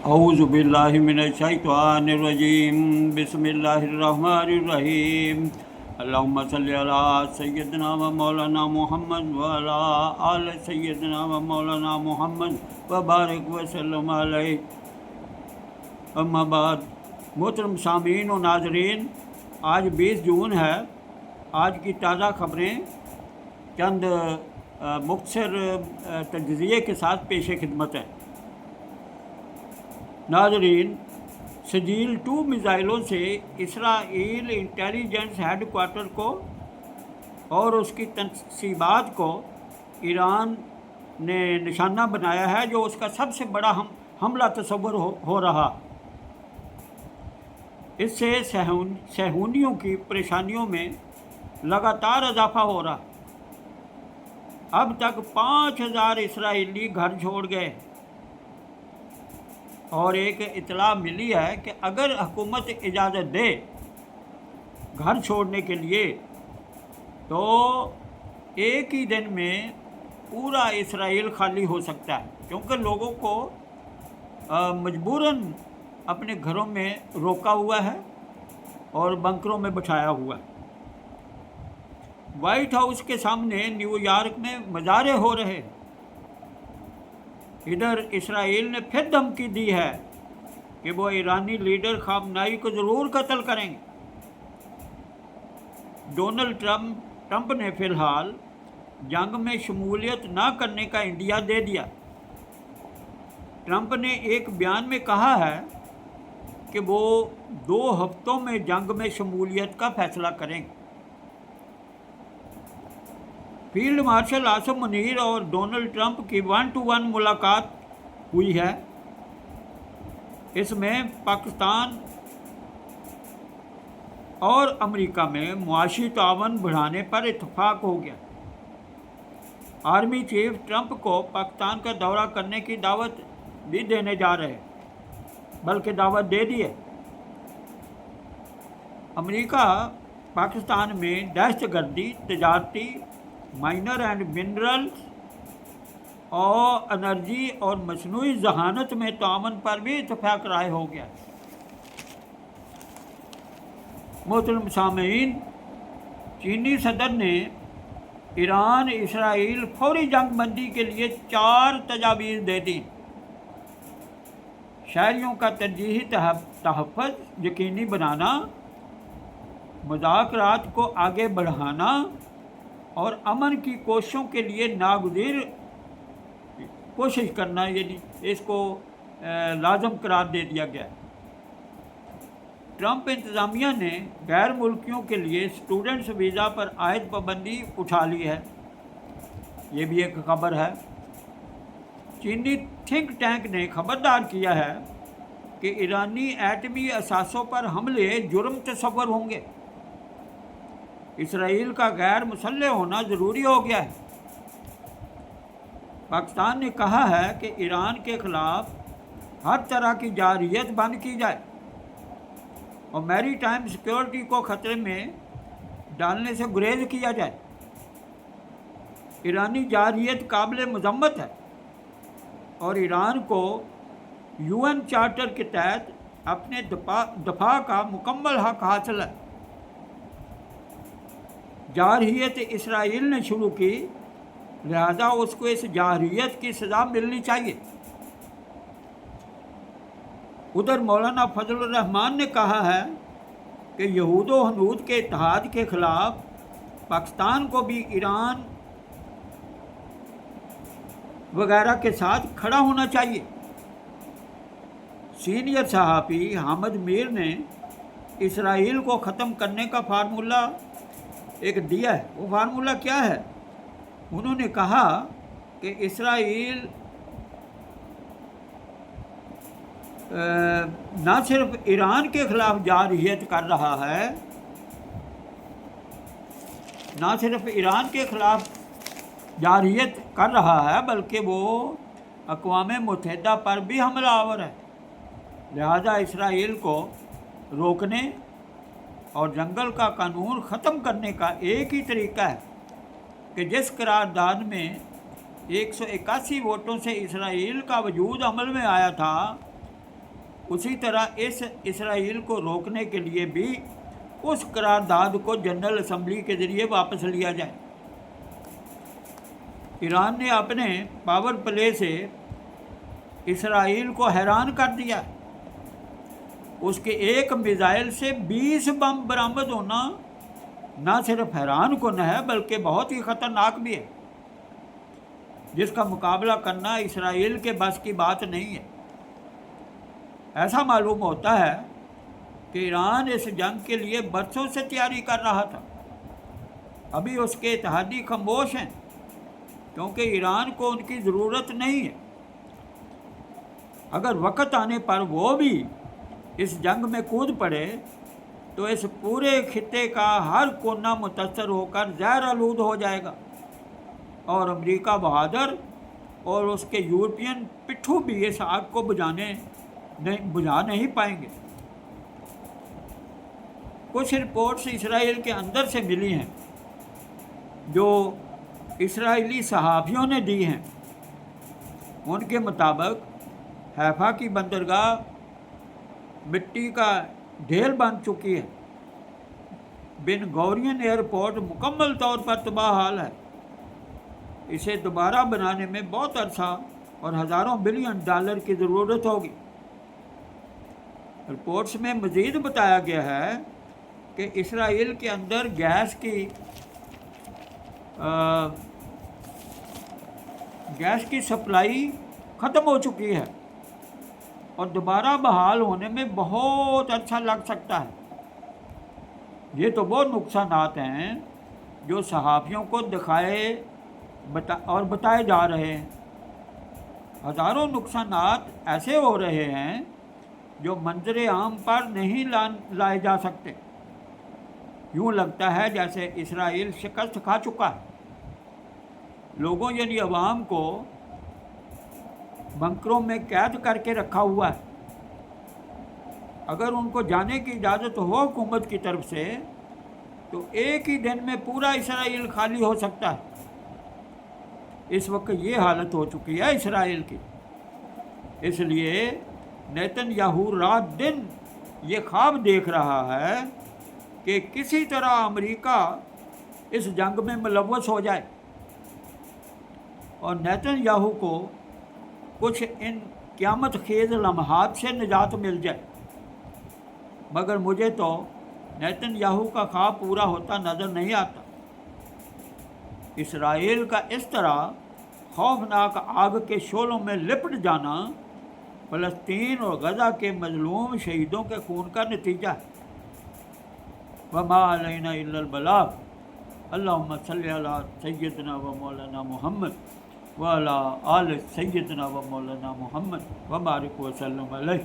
औज़ु बिल्लाहि मिनश शैतानिर रजीम बिस्मिल्लाहिर रहमानिर रहीम अल्लाहुम्मा सल्लि अला सय्यिदना व मौलाना मुहम्मद व अला आलि सय्यिदना व मौलाना मुहम्मद व बारिक व सल्लम अलैहि। अम्मा बाद, मोहतरम सामीन व नाज़रीन, आज 20 जून है। आज की ताज़ा खबरें चंद मुख्तसर तजज़िये के साथ पेश खिदमत है। नाज़रीन, सजील 2 मिज़ाइलों से इसराइल इंटेलिजेंस हेड क्वार्टर को और उसकी तनसीबात को ईरान ने निशाना बनाया है, जो उसका सबसे बड़ा हमला तस्वर हो रहा। इससे सहूनियों की परेशानियों में लगातार इजाफा हो रहा। अब तक 5000 इसराइली घर छोड़ गए और एक इतला मिली है कि अगर हुकूमत इजाज़त दे घर छोड़ने के लिए तो एक ही दिन में पूरा इसराइल खाली हो सकता है, क्योंकि लोगों को मजबूरन अपने घरों में रोका हुआ है और बंकरों में बिठाया हुआ है। वाइट हाउस के सामने न्यूयॉर्क में मुजाहरे हो रहे। इधर इसराइल ने फिर धमकी दी है कि वो ईरानी लीडर खामनाई को ज़रूर कत्ल करेंगे। डोनाल्ड ट्रंप ने फ़िलहाल जंग में शमूलियत न करने का इंडिया दे दिया। ट्रंप ने एक बयान में कहा है कि वो 2 हफ्तों में जंग में शमूलियत का फैसला करेंगे। फील्ड मार्शल आसिम मुनीर और डोनाल्ड ट्रंप की 1-to-1 मुलाकात हुई है। इसमें पाकिस्तान और अमेरिका में मुआशी तावन बढ़ाने पर इत्तफाक हो गया। आर्मी चीफ ट्रंप को पाकिस्तान का दौरा करने की दावत भी देने जा रहे, बल्कि दावत दे दी है। अमेरिका पाकिस्तान में दहशतगर्दी, तजारती, माइनर एंड मिनरल्स और एनर्जी और मसनूई जहानत में तामन पर भी इत्तफाक राय हो गया। मोहतरम सामीन, चीनी सदर ने ईरान इसराइल फौरी जंग बंदी के लिए 4 तजावीज़ दे दी। शहरियों का तरजीही तहफ़्फ़ुज़ यकीनी बनाना, मुज़ाकरात को आगे बढ़ाना और अमन की कोशिशों के लिए नागुज़ीर कोशिश करना, यानी इसको लाजम करार दे दिया गया। ट्रंप इंतज़ामिया ने गैर मुल्कियों के लिए स्टूडेंट्स वीज़ा पर आयद पाबंदी उठा ली है। ये भी एक खबर है। चीनी थिंक टैंक ने खबरदार किया है कि ईरानी एटमी असासों पर हमले जुर्म तस्वर होंगे। इसराइल का गैर मुसल्लह होना ज़रूरी हो गया है। पाकिस्तान ने कहा है कि ईरान के ख़िलाफ़ हर तरह की जारहियत बंद की जाए और मैरी टाइम सिक्योरिटी को ख़तरे में डालने से गुरेज किया जाए। ईरानी जारहियत काबिल मज़म्मत है और ईरान को UN चार्टर के तहत अपने दफा का मुकम्मल हक हासिल है। जारहियत इसराइल ने शुरू की, लिहाजा उसको इस जारहियत की सज़ा मिलनी चाहिए। उधर मौलाना फजल रहमान ने कहा है कि यहूद व हनूद के इत्तेहाद के ख़िलाफ़ पाकिस्तान को भी ईरान वगैरह के साथ खड़ा होना चाहिए। सीनियर सहाफ़ी हामिद मीर ने इसराइल को ख़त्म करने का फार्मूला एक दिया है। वो फार्मूला क्या है? उन्होंने कहा कि इसराइल ना सिर्फ ईरान के ख़िलाफ़ जारहियत कर रहा है, ना सिर्फ ईरान के ख़िलाफ़ जारहियत कर रहा है, बल्कि वो अक़वाम मुत्तहिदा पर भी हमलावर है। लिहाजा इसराइल को रोकने और जंगल का कानून ख़त्म करने का एक ही तरीका है कि जिस करारदाद में 181 वोटों से इसराइल का वजूद अमल में आया था, उसी तरह इस इसराइल को रोकने के लिए भी उस करारदाद को जनरल असम्बली के ज़रिए वापस लिया जाए। ईरान ने अपने पावर प्ले से इसराइल को हैरान कर दिया। उसके एक मिसाइल से 20 बम बरामद होना न सिर्फ हैरान कन है बल्कि बहुत ही ख़तरनाक भी है, जिसका मुकाबला करना इसराइल के बस की बात नहीं है। ऐसा मालूम होता है कि ईरान इस जंग के लिए बरसों से तैयारी कर रहा था। अभी उसके इत्तेहादी खामोश हैं क्योंकि ईरान को उनकी ज़रूरत नहीं है। अगर वक्त आने पर वो भी इस जंग में कूद पड़े तो इस पूरे खित्ते का हर कोना मुतासर होकर ज़हर आलूद हो जाएगा और अमेरिका बहादुर और उसके यूरोपियन पिट्ठू भी इस आग को बुझा नहीं पाएंगे। कुछ रिपोर्ट्स इसराइल के अंदर से मिली हैं जो इसराइली सहाफ़ियों ने दी हैं। उनके मुताबिक हैफा की बंदरगाह मिट्टी का ढेर बन चुकी है। बिन गौरियन एयरपोर्ट मुकम्मल तौर पर तबाह हाल है। इसे दोबारा बनाने में बहुत अरसा और हज़ारों बिलियन डॉलर की ज़रूरत होगी। रिपोर्ट्स में मज़ीद बताया गया है कि इसराइल के अंदर गैस की सप्लाई ख़त्म हो चुकी है और दोबारा बहाल होने में बहुत अच्छा लग सकता है। ये तो वो नुकसानात हैं जो सहाफ़ियों को बताए जा रहे हैं। हज़ारों नुकसानात ऐसे हो रहे हैं जो मंजर आम पर नहीं लाए जा सकते। यूँ लगता है जैसे इसराइल शिकस्त खा चुका है। लोगों यानी अवाम को बंकरों में कैद करके रखा हुआ है। अगर उनको जाने की इजाज़त हो हुकूमत की तरफ से तो एक ही दिन में पूरा इसराइल खाली हो सकता है। इस वक्त ये हालत हो चुकी है इसराइल की। इसलिए नेतन्याहू रात दिन ये ख्वाब देख रहा है कि किसी तरह अमेरिका इस जंग में मुलव्वस हो जाए और नेतन्याहू को कुछ इन क़यामत खेज़ लम्हात से निजात मिल जाए। मगर मुझे तो नेतन्याहू का ख्वाब पूरा होता नज़र नहीं आता। इसराइल का इस तरह खौफनाक आग के शोलों में लिपट जाना फ़लस्तीन और गज़ा के मज़लूम शहीदों के खून का नतीजा है। वमा अलैना इल्लल बलाग। अल्लाहुम्मा सल्लि अला सय्यिदना व मौलाना मुहम्मद व अला आल सय्यिदना व मौलाना मुहम्मद व बारिक व सल्लम अलैहि।